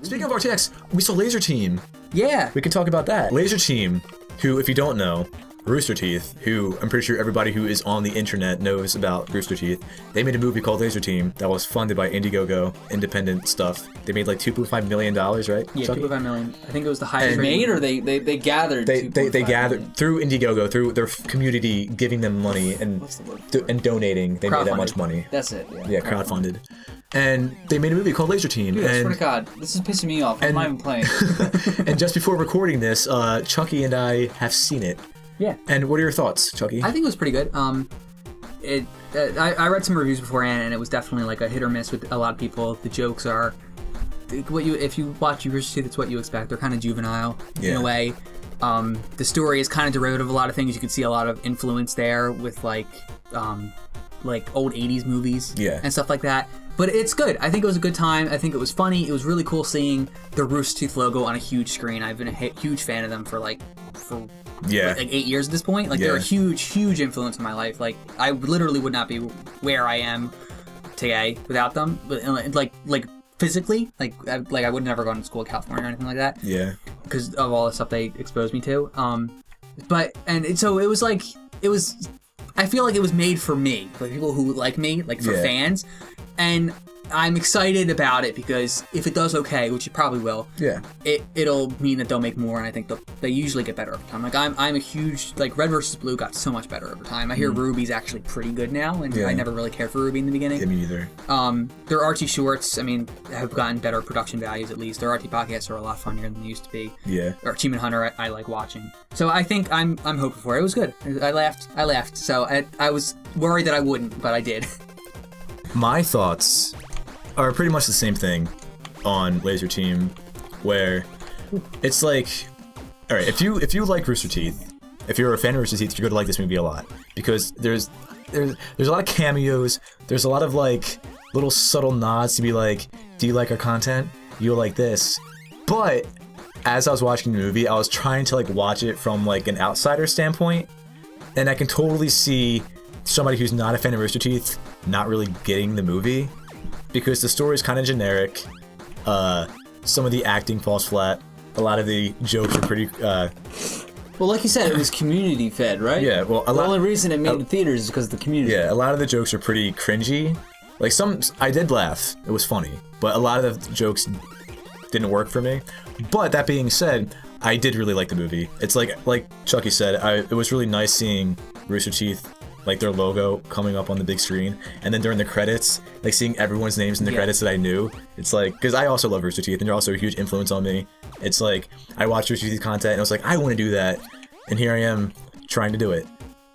Speaking of RTX, we saw Lazer Team. Yeah. We can talk about that. Lazer Team, who, if you don't know, Rooster Teeth, who I'm pretty sure everybody who is on the internet knows about Rooster Teeth. They made a movie called Lazer Team that was funded by Indiegogo, independent stuff. They made like $2.5 million, right? Yeah, Chucky? $2.5 million. I think it was the highest. They made, or they gathered. They gathered through Indiegogo, through their community giving them money and and donating. They made that much money. That's it. Yeah, crowdfunded. And they made a movie called Lazer Team. Dude, and I swear to God, this is pissing me off. I'm not even playing. And just before recording this, Chucky and I have seen it. Yeah. And what are your thoughts, Chucky? I think it was pretty good. I read some reviews beforehand, and it was definitely like a hit or miss with a lot of people. The jokes are if you watch Rooster Teeth, it's what you expect. They're kind of juvenile in a way. The story is kind of derivative of a lot of things. You can see a lot of influence there with like old 80s movies and stuff like that. But it's good. I think it was a good time. I think it was funny. It was really cool seeing the Rooster Teeth logo on a huge screen. I've been a huge fan of them for like 8 years at this point. Like they're a huge influence in my life. Like I literally would not be where I am today without them. Like physically, like I would never go to school in California or anything like that. Yeah. Because of all the stuff they exposed me to. So it was like I feel like it was made for me, like people who like me, like for fans, and I'm excited about it because if it does okay, which it probably will, it'll mean that they'll make more, and I think they usually get better over time. Like I'm a huge Red vs. Blue got so much better over time. I hear Ruby's actually pretty good now, and I never really cared for Ruby in the beginning. Yeah, me either. Their Archie shorts, I mean, have gotten better production values at least. Their Archie podcasts are a lot funnier than they used to be. Yeah. Or Achievement Hunter, I like watching. So I think I'm hoping for it. It was good. I laughed. So I was worried that I wouldn't, but I did. My thoughts are pretty much the same thing on Lazer Team, where it's like, all right, if you like Rooster Teeth, if you're a fan of Rooster Teeth, you're going to like this movie a lot because there's a lot of cameos. There's a lot of like little subtle nods to be like, do you like our content? You'll like this. But as I was watching the movie, I was trying to like watch it from like an outsider standpoint, and I can totally see somebody who's not a fan of Rooster Teeth not really getting the movie. Because the story is kind of generic, some of the acting falls flat, a lot of the jokes are pretty... Well, like you said, it was community fed, right? Yeah, well... The only reason it made it theaters is because of the community. Yeah, a lot of the jokes are pretty cringy. Like I did laugh, it was funny, but a lot of the jokes didn't work for me. But that being said, I did really like the movie. It's like Chucky said, it was really nice seeing Rooster Teeth, like their logo coming up on the big screen, and then during the credits, like seeing everyone's names in the credits that I knew. It's like, because I also love Rooster Teeth, and they're also a huge influence on me. It's like, I watched Rooster Teeth content, and I was like, I want to do that, and here I am trying to do it.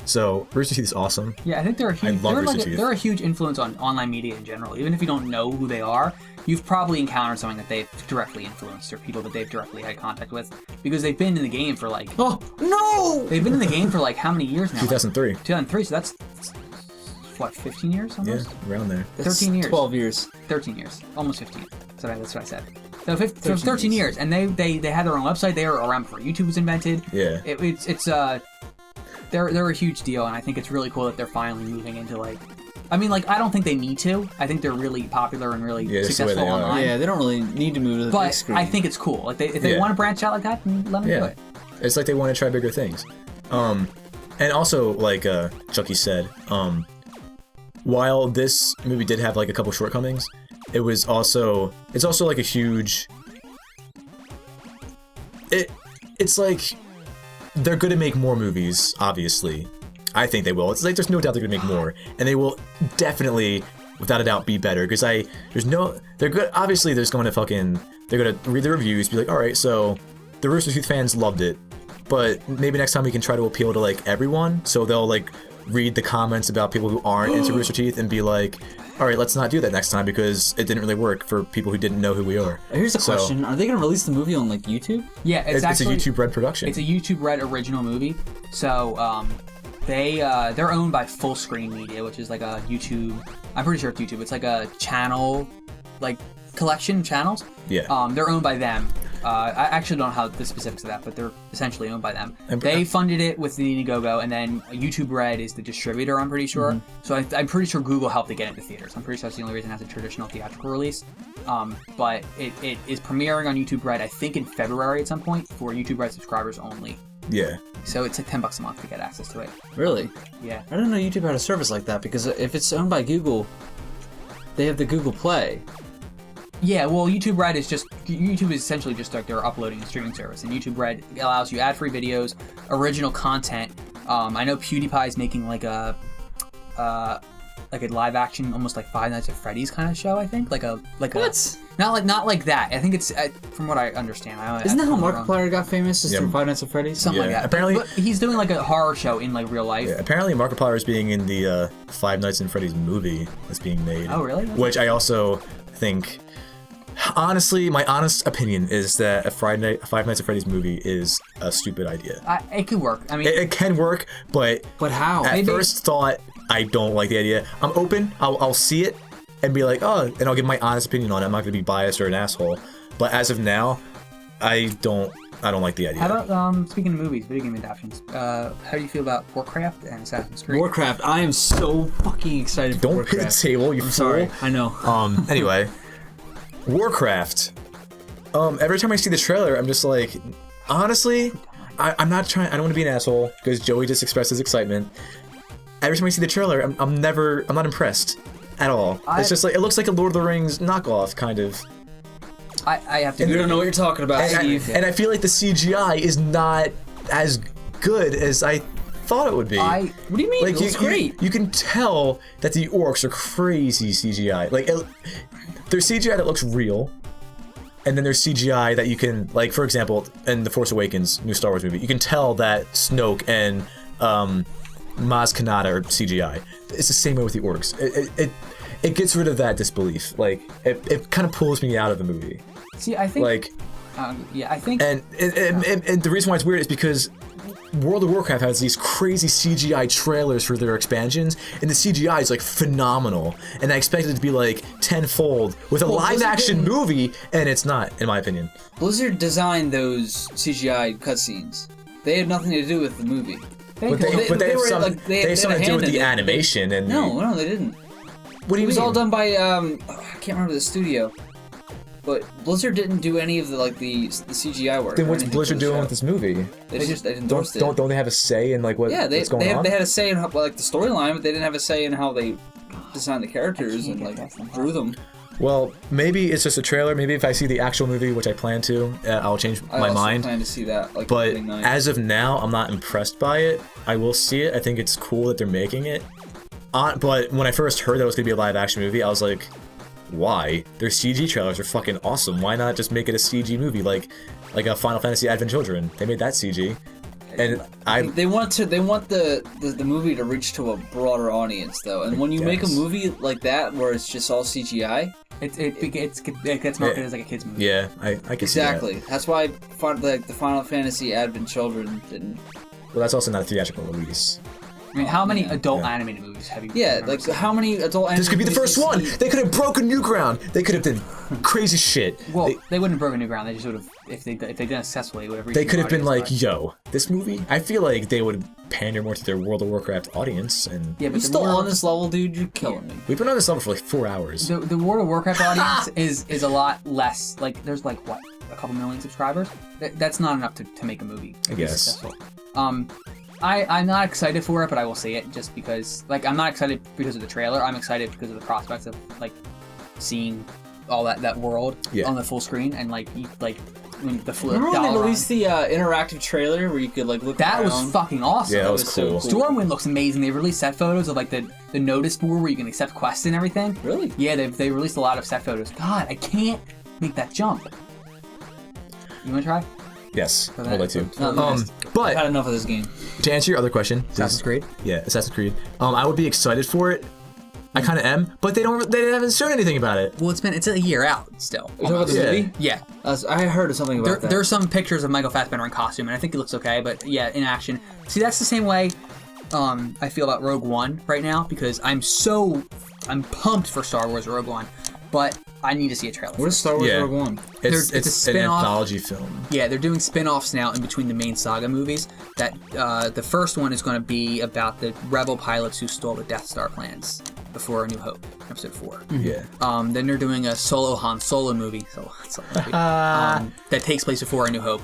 So, Rooster Teeth is awesome. Yeah, I think they're a huge influence on online media in general. Even if you don't know who they are, you've probably encountered something that they've directly influenced or people that they've directly had contact with because they've been in the game for like... Oh, no! They've been in the game for like how many years now? 2003. 2003, so that's, what, 15 years almost? Yeah, around there. 13 years. 12 years. 13 years. Almost 15. So that's what I said. So 13 years. And they had their own website. They were around before YouTube was invented. Yeah. They're a huge deal, and I think it's really cool that they're finally moving into like... I mean, like, I don't think they need to. I think they're really popular and really successful online. Yeah, they don't really need to move to the big screen. But I think it's cool. Like, if they want to branch out like that, then let them do it. It's like they want to try bigger things. And also, like Chucky said, while this movie did have like a couple shortcomings, it's also like a huge... It's like they're going to make more movies, obviously. I think they will. It's like there's no doubt they're gonna make more, and they will definitely, without a doubt, be better. Because they're good. Obviously, they're gonna read the reviews, be like, all right, so the Rooster Teeth fans loved it, but maybe next time we can try to appeal to like everyone. So they'll like read the comments about people who aren't into Rooster Teeth and be like, all right, let's not do that next time because it didn't really work for people who didn't know who we are. Here's a question: are they gonna release the movie on like YouTube? Yeah, it's actually a YouTube-Red production. It's a YouTube-Red original movie. So they're owned by Full Screen Media, which is like a YouTube. I'm pretty sure it's YouTube. It's like a channel, like collection of channels. Yeah. They're owned by them. I actually don't know how the specifics of that, but they're essentially owned by them. And- They funded it with the Indiegogo, and then YouTube Red is the distributor, I'm pretty sure. So I'm pretty sure Google helped to get into theaters. I'm pretty sure that's the only reason it has a traditional theatrical release. But it is premiering on YouTube Red, I think in February at some point, for YouTube Red subscribers only. Yeah. So it's like $10 a month to get access to it. Really? Yeah. I didn't know YouTube had a service like that, because if it's owned by Google, they have the Google Play. Yeah, well, YouTube Red is essentially just like they're uploading a streaming service, and YouTube Red allows you ad-free videos, original content. I know PewDiePie is making like a live action, almost like Five Nights at Freddy's kind of show. I think What? not like that. I think it's from what I understand. Isn't that how Markiplier got famous? Just Yeah. through Five Nights at Freddy's? Something like Yeah, that. apparently- but he's doing like a horror show in like real life. Yeah, apparently Markiplier is being in the Five Nights at Freddy's movie that's being made. Oh, really? Which I also think, honestly, my honest opinion is that a Five Nights at Freddy's movie is a stupid idea. It could work. I mean, It can work, but But how? at first thought, I don't like the idea. I'm open. I'll see it and be like, oh, and I'll give my honest opinion on it. I'm not going to be biased or an asshole. But as of now, I don't like the idea. how about speaking of movies, video game adaptations? How do you feel about Warcraft and Assassin's Creed? Warcraft. I am so fucking excited for Don't Warcraft. hit the table, you I'm fool. sorry. I know. Anyway, Warcraft. Every time I see the trailer, I'm just like, honestly, I'm not trying. I don't want to be an asshole because Joey just expressed his excitement. Every time I see the trailer, I'm not impressed at all. It's just like it looks like a Lord of the Rings knockoff, kind of. I have to. You don't know what you're talking about, Steve. And I feel like the CGI is not as good as I thought it would be. What do you mean? Like It looks great. You can tell that the orcs are crazy CGI. Like there's CGI that looks real, and then there's CGI that you can, like, for example, in the Force Awakens, new Star Wars movie, you can tell that Snoke and Maz Kanata are CGI. It's the same way with the orcs. It gets rid of that disbelief. Like it kind of pulls me out of the movie. See, I think. Like, I think. and the reason why it's weird is because World of Warcraft has these crazy CGI trailers for their expansions, and the CGI is like phenomenal. And I expected it to be like tenfold with a live-action movie, and it's not, in my opinion. Blizzard designed those CGI cutscenes. They had nothing to do with the movie. But they have something to do with the animation and No, they didn't. What do you It was mean? all done by I can't remember the studio, but Blizzard didn't do any of the CGI work. Then or what's anything Blizzard for the doing show. with this movie? They endorsed it. Don't they have a say in like what's going on? They had a say in how, like the storyline, but they didn't have a say in how they designed the characters and like drew them. Well, maybe it's just a trailer. Maybe if I see the actual movie, which I plan to, I'll change my I mind. plan to see that. Like, But opening night. as of now, I'm not impressed by it. I will see it. I think it's cool that they're making it. But when I first heard that it was going to be a live action movie, I was like, why? Their CG trailers are fucking awesome. Why not just make it a CG movie like a Final Fantasy Advent Children? They made that CG. And they want the movie to reach to a broader audience though, and when you make a movie like that where it's just all CGI, it gets marketed as like a kids movie. Yeah, I can see that. exactly. That's why the Final Fantasy Advent Children didn't. Well, that's also not a theatrical release. I mean, how many adult animated movies have you? Yeah, ever like seen? how many adult? This could be the first one. They could have broken new ground. They could have done crazy shit. Well, they wouldn't have broken new ground. They just would have, if they done it successfully, would have. They could have been like, yo, this movie. I feel like they would pander more to their World of Warcraft audience. And Yeah, but You're still on this level, dude. You're killing me. we've been on this level for like 4 hours. The World of Warcraft audience is a lot less. Like, there's like what, a couple million subscribers. That's not enough to make a movie. I guess. Successful. I'm not excited for it, but I will see it just because. Like, I'm not excited because of the trailer. I'm excited because of the prospects of like seeing all that world on the full screen and when the flip. Remember when they released the interactive trailer where you could like look That around? was fucking awesome. Yeah, that was cool. Stormwind looks amazing. They released set photos of like the notice board where you can accept quests and everything. Really? Yeah, they released a lot of set photos. God, I can't make that jump. You wanna try? Yes, For I'd like to. I've But had enough of this game. to answer your other question, Assassin's Creed? Yeah, Assassin's Creed. I would be excited for it. I kind of am, but they haven't shown anything about it. Well, it's a year out still. You talking about the Yeah. movie? Yeah. I heard something about that. There's some pictures of Michael Fassbender in costume, and I think it looks okay, but yeah, in action. See, that's the same way I feel about Rogue One right now, because I'm pumped for Star Wars Rogue One. but I need to see a trailer. What is Star Wars Rogue One? It's a an spin-off. anthology film. Yeah, they're doing spin-offs now in between the main saga movies. That the first one is going to be about the rebel pilots who stole the Death Star plans before A New Hope, episode 4. Yeah. Then they're doing a solo Han Solo movie, that takes place before A New Hope.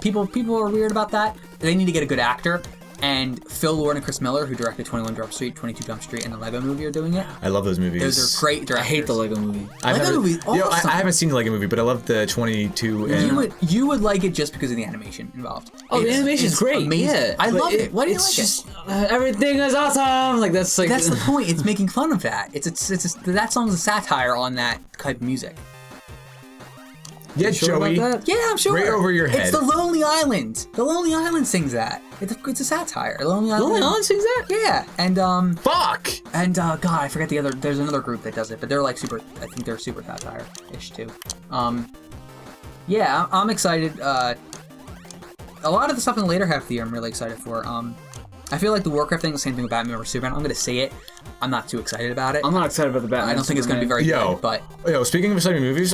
People are weird about that. They need to get a good actor. And Phil Lord and Chris Miller, who directed 21 Jump Street, 22 Jump Street, and the Lego Movie, are doing it. I love those movies. Those are great directors. I hate the Lego Movie. Lego Movie, awesome. I haven't seen the Lego Movie, but I love the 22. And You would like it just because of the animation involved. Oh, the animation's great. Amazing. Yeah, I love it. Why do you it's like just, everything is awesome. Like that's like That's the point. It's making fun of that. That song's a satire on that type of music. yeah, sure about Joey. that? Yeah, I'm sure. Right over your head. It's The Lonely Island. The Lonely Island sings that. It's a satire. The Lonely Island sings that? Yeah, and Fuck! God, I forget the other. There's another group that does it, but they're like super. I think they're super satire-ish too. Yeah, I'm excited. A lot of the stuff in the later half of the year, I'm really excited for. I feel like the Warcraft thing, the same thing with Batman vs Superman. I'm gonna say it. I'm not too excited about it. I'm not excited about the Batman. I don't think it's gonna be very good. But Speaking of exciting movies,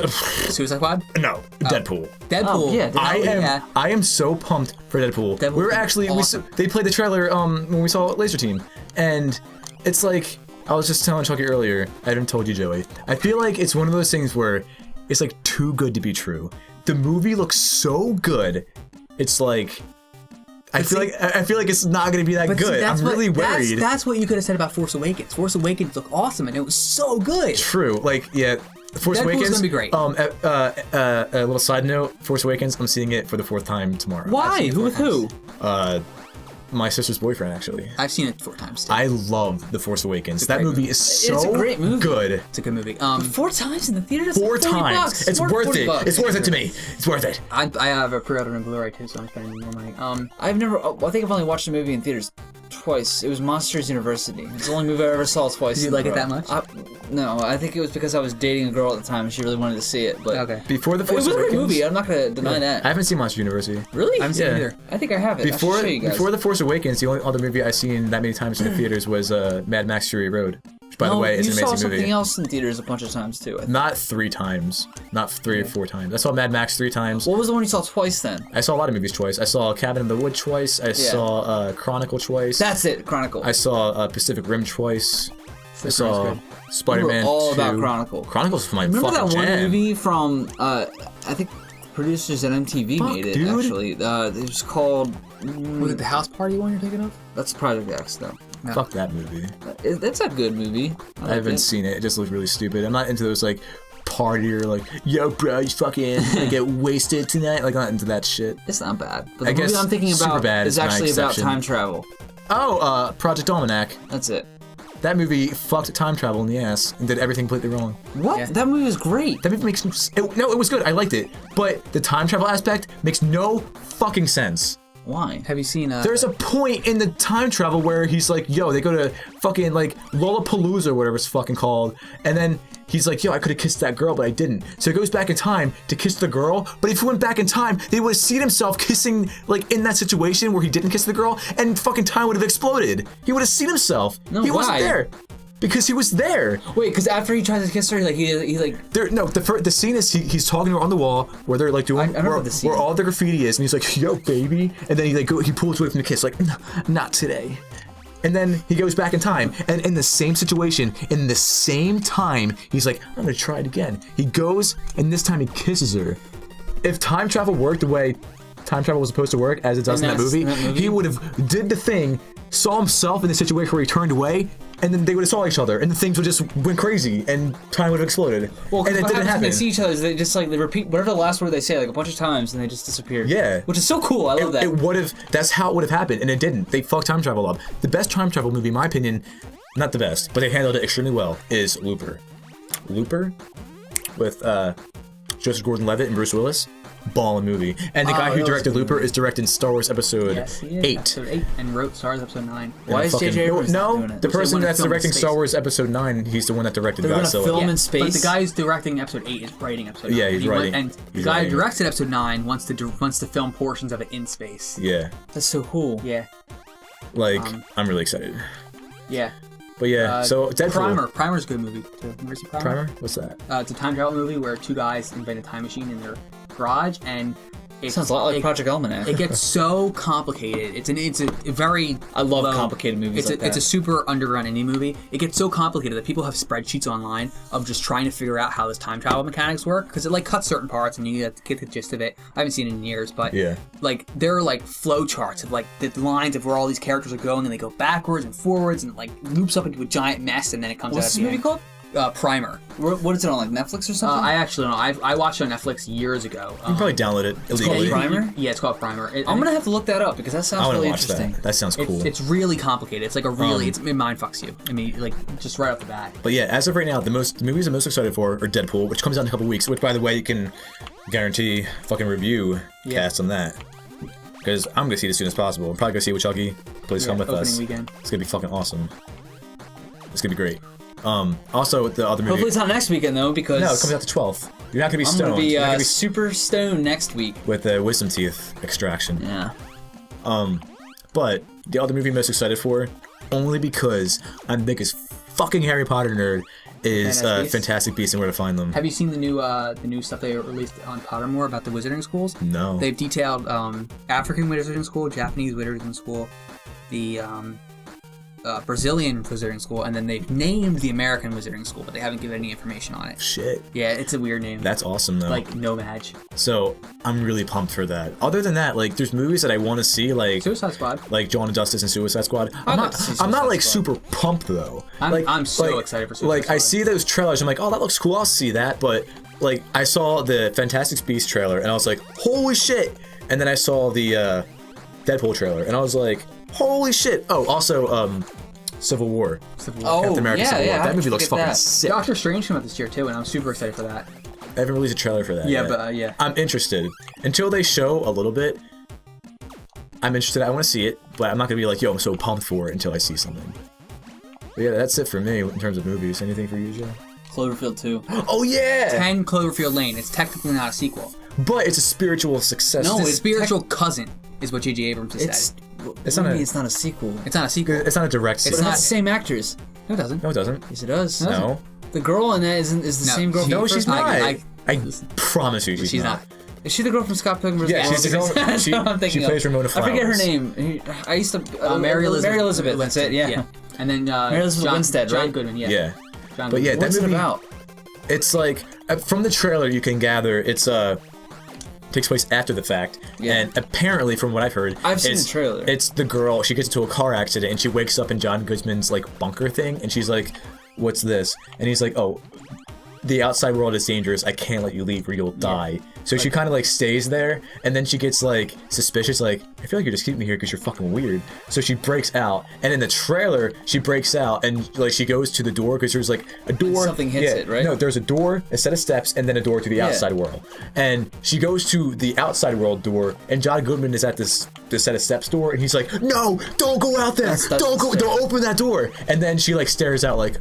Suicide Squad? no, Deadpool. Deadpool. Oh, yeah, I am so pumped for Deadpool. Deadpool's We were actually awesome. they played the trailer when we saw Lazer Team, and it's like I was just telling Chucky earlier. I haven't told you, Joey. I feel like it's one of those things where it's like too good to be true. The movie looks so good. It's like I feel like it's not going to be that good. I'm really worried. That's what you could have said about Force Awakens. Force Awakens looked awesome, and it was so good. True. Like, yeah, Force Deadpool's Awakens. gonna be great. A little side note: Force Awakens. I'm seeing it for the 4th time tomorrow. Why? Who with who? My sister's boyfriend, actually. I've seen it 4 times too. I love The Force Awakens. That great movie movie. is so It's a great movie. good. It's a good movie. 4 times in the theater? That's 4 like $40. times. It's more than worth it. $40. It's worth it to me. It's worth it. I have a pre-order in Blu-ray too, so I'm spending more money. I think I've only watched the movie in theaters twice. It was Monsters University. It's the only movie I ever saw twice. Did you like it that much? No, I think it was because I was dating a girl at the time and she really wanted to see it. But Okay. Before The it Force was a Awakens. great movie. I'm not gonna deny that. I haven't seen Monster University. Really? I haven't seen it either. I think I have it. I should show you guys. Before The Force Awakens, the only other movie I've seen that many times in the theaters was Mad Max Fury Road. Which, by the way, is an you saw amazing something movie. else in theaters a bunch of times too. I think. Not 3 times. Not 3 or 4 times. I saw Mad Max 3 times. What was the one you saw twice then? I saw a lot of movies twice. I saw Cabin in the Wood twice. I saw Chronicle twice. That's it, Chronicle. I saw Pacific Rim twice. I saw Rim's Spider-Man We were all 2. about Chronicle. Chronicle's my Remember fucking that one jam. movie from I think producers at MTV made it dude. actually. It was called Was it the house party one you're thinking of? that's Project X though. No. Fuck that movie. It's a good movie. I haven't seen it. It just looks really stupid. I'm not into those like partier like, yo bro, you fucking gonna get wasted tonight. Like, I'm not into that shit. It's not bad. But I the movie guess I'm thinking about Superbad is is my actually about exception. time travel. Oh, Project Almanac. That's it. That movie fucked time travel in the ass and did everything completely wrong. What? Yeah. That movie was great. That movie makes no, it was good. I liked it, but the time travel aspect makes no fucking sense. Why? Have you seen? There's a point in the time travel where he's like, yo, they go to fucking like Lollapalooza or whatever it's fucking called, and then he's like, yo, I could have kissed that girl, but I didn't. So he goes back in time to kiss the girl, but if he went back in time, they would have seen himself kissing, like, in that situation where he didn't kiss the girl, and fucking time would have exploded. He would have seen himself. No, he wasn't why? there. Because he was there. Wait, because after he tries to kiss her, he like The scene is he's talking to her on the wall where they're like doing I remember the scene. where all the graffiti is, and he's like, yo baby, and then he pulls away from the kiss like, no, not today. And then he goes back in time, and in the same situation, in the same time, he's like, I'm gonna try it again. He goes, and this time he kisses her. If time travel worked the way time travel was supposed to work, as it does in that movie, he would have did the thing, saw himself in the situation where he turned away, and then they would have saw each other, and the things would just went crazy, and time would have exploded. Well, and it didn't happen. When they see each other, they just like they repeat whatever the last word they say like a bunch of times, and they just disappear. Yeah, which is so cool. I love that. It would have. That's how it would have happened, and it didn't. They fucked time travel up. The best time travel movie, in my opinion, not the best, but they handled it extremely well, is Looper. Looper, with Joseph Gordon-Levitt and Bruce Willis. Ballin' movie. And the guy who directed Looper is directing Star Wars Episode 8. Episode 8, and wrote Star Wars Episode 9. Why is J.J. Abrams not doing it? The person wanna that's film in directing space. Star Wars Episode 9, he's the one that directed They're gonna Godzilla. film in space. But the guy who's directing Episode 8 is writing Episode 9. Yeah, he's writing. And the He's guy writing. who directed Episode 9 wants to film portions of it in space. Yeah. That's so cool. Yeah. Like, I'm really excited. Yeah. But yeah, so Deadpool. Primer's a good movie too. You ever see Primer? Primer? What's that? It's a time travel movie where two guys invent a time machine in their garage, and Sounds a lot like Project Almanac. It gets so complicated. It's a very I love complicated movies like that. It's a super underground indie movie. It gets so complicated that people have spreadsheets online of just trying to figure out how this time travel mechanics work, because it like cuts certain parts and you have to get the gist of it. I haven't seen it in years, but like there are like flow charts of like the lines of where all these characters are going, and they go backwards and forwards, and it like loops up into a giant mess, and then it comes out. What's this movie called? Primer. What is it on, like Netflix or something? I actually don't know. I watched it on Netflix years ago. You can probably download it illegally. Primer? Yeah, it's called Primer. I'm gonna have to look that up because that sounds really interesting. That sounds cool. It's really complicated. It's like a really it mind fucks you. I mean, like just right off the bat. But yeah, as of right now, the movies I'm most excited for are Deadpool, which comes out in a couple weeks. Which, by the way, you can guarantee fucking review cast on that. Because I'm gonna see it as soon as possible. I'm probably gonna see it with Chucky. Please come with us. Weekend. It's gonna be fucking awesome. It's gonna be great. Also, the other movie. Hopefully it's not next weekend though, because no, it comes out the 12th. You're not gonna be stoned. I'm gonna be super stoned next week with the wisdom teeth extraction. Yeah. But the other movie I'm most excited for, only because I'm the biggest fucking Harry Potter nerd, is Fantastic Beasts and Where to Find Them. Have you seen the new stuff they released on Pottermore about the wizarding schools? No. They've detailed African wizarding school, Japanese wizarding school, the Brazilian wizarding school, and then they've named the American wizarding school, but they haven't given any information on it. Shit. Yeah, it's a weird name. That's awesome though. Like no match. So I'm really pumped for that. Other than that, like there's movies that I want to see, like Suicide Squad, like Dawn of Justice and Suicide Squad. I'm not like super pumped though. I'm so excited for Suicide Squad. I see those trailers, I'm like, oh, that looks cool. I'll see that. But like I saw the Fantastic Beasts trailer and I was like, holy shit! And then I saw the Deadpool trailer and I was like, holy shit! Oh, also Civil War. Oh, Captain America Civil War. That movie looks fucking sick. Doctor Strange came out this year too, and I'm super excited for that. I haven't released a trailer for that yet. But I'm interested. Until they show a little bit, I'm interested. I want to see it, but I'm not gonna be like, yo, I'm so pumped for it until I see something. But yeah, that's it for me in terms of movies. Anything for you, Joe? Cloverfield 2. Oh yeah! 10 Cloverfield Lane. It's technically not a sequel. But it's a spiritual success. No, it's a spiritual cousin, is what J.J. Abrams has said. It's not a sequel. It's not a sequel. It's not a direct sequel. It's not the same actors. No, it doesn't. No, it doesn't. Yes, it does. No. The girl in that is the same girl. No, from she's not. I promise you, she's not. Is she the girl from Scott Pilgrim's? Yeah, she's the girl. She plays Ramona Flowers. I forget her name. I used to. Mary Elizabeth. That's it. Yeah. And then Mary Elizabeth Winstead, right? John Goodman. Yeah. But yeah, what's it about? It's like from the trailer you can gather it's takes place after the fact, and apparently from what I've heard, I've seen the trailer. It's the girl. She gets into a car accident and she wakes up in John Goodman's like bunker thing, and she's like, "What's this?" And he's like, "Oh, the outside world is dangerous. I can't let you leave or you'll die." So she kind of like stays there, and then she gets like suspicious, like, I feel like you're just keeping me here because you're fucking weird. So she breaks out, and in the trailer, she breaks out, and like she goes to the door because there's like a door. And something hits it, right? No, there's a door, a set of steps, and then a door to the outside world. And she goes to the outside world door, and John Goodman is at this set of steps door, and he's like, "No, don't go out there. Don't open that door." And then she like stares out like,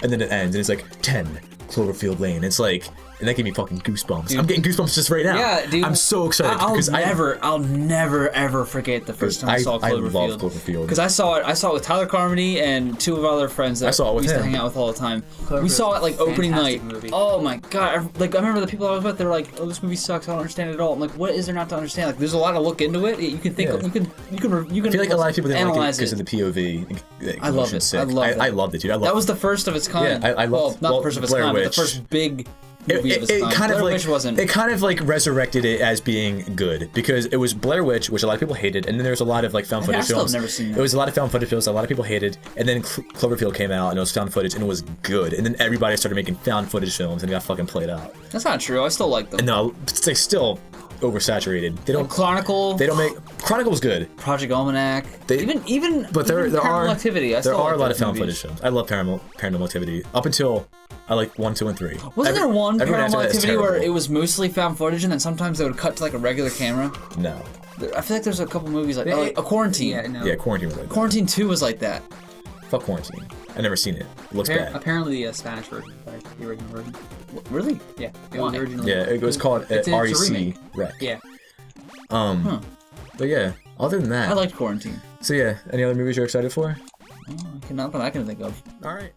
and then it ends, and it's like 10 Cloverfield Lane. It's like. And that gave me fucking goosebumps. Dude. I'm getting goosebumps just right now. Yeah, dude. I'm so excited because I'll never ever forget the first time I saw Cloverfield. I love Cloverfield. Because I saw it with Tyler Carmody and two of our other friends that we used to hang out with all the time. We saw it like opening night. Movie. Oh my god! I remember the people I was with. They're like, "Oh, this movie sucks. I don't understand it at all." I'm like, "What is there not to understand?" Like, there's a lot of look into it. You can think. Yeah. You can. I feel like a lot of people didn't like it because of the POV. I love it. I loved it, dude. That was the first of its kind. Yeah, I love. Well, not the first of its kind, but the first big. It kind of like resurrected it as being good because it was Blair Witch, which a lot of people hated, and then there was a lot of like found footage films. Never seen that. It was a lot of found footage films a lot of people hated, and then Cloverfield came out and it was found footage and it was good, and then everybody started making found footage films and it got fucking played out. That's not true. I still like them. And no, it's like still oversaturated. They don't Chronicle. They don't make Chronicle's good. Project Almanac. Even but there are Activity. There are a lot of found footage films. I love Paranormal Activity up until I like 1, 2, and 3. Wasn't there one Paranormal Activity where it was mostly found footage and then sometimes they would cut to like a regular camera? No. I feel like there's a couple movies like a Quarantine. Yeah, no. Yeah, Quarantine was like that. Quarantine 2 was like that. Fuck Quarantine. I've never seen it. It looks bad. Apparently the Spanish version, the original version. Really? Yeah. It was originally. Yeah, it was called REC Rec. Yeah. But yeah, other than that. I liked Quarantine. So yeah, any other movies you're excited for? Not that I can think of. All right.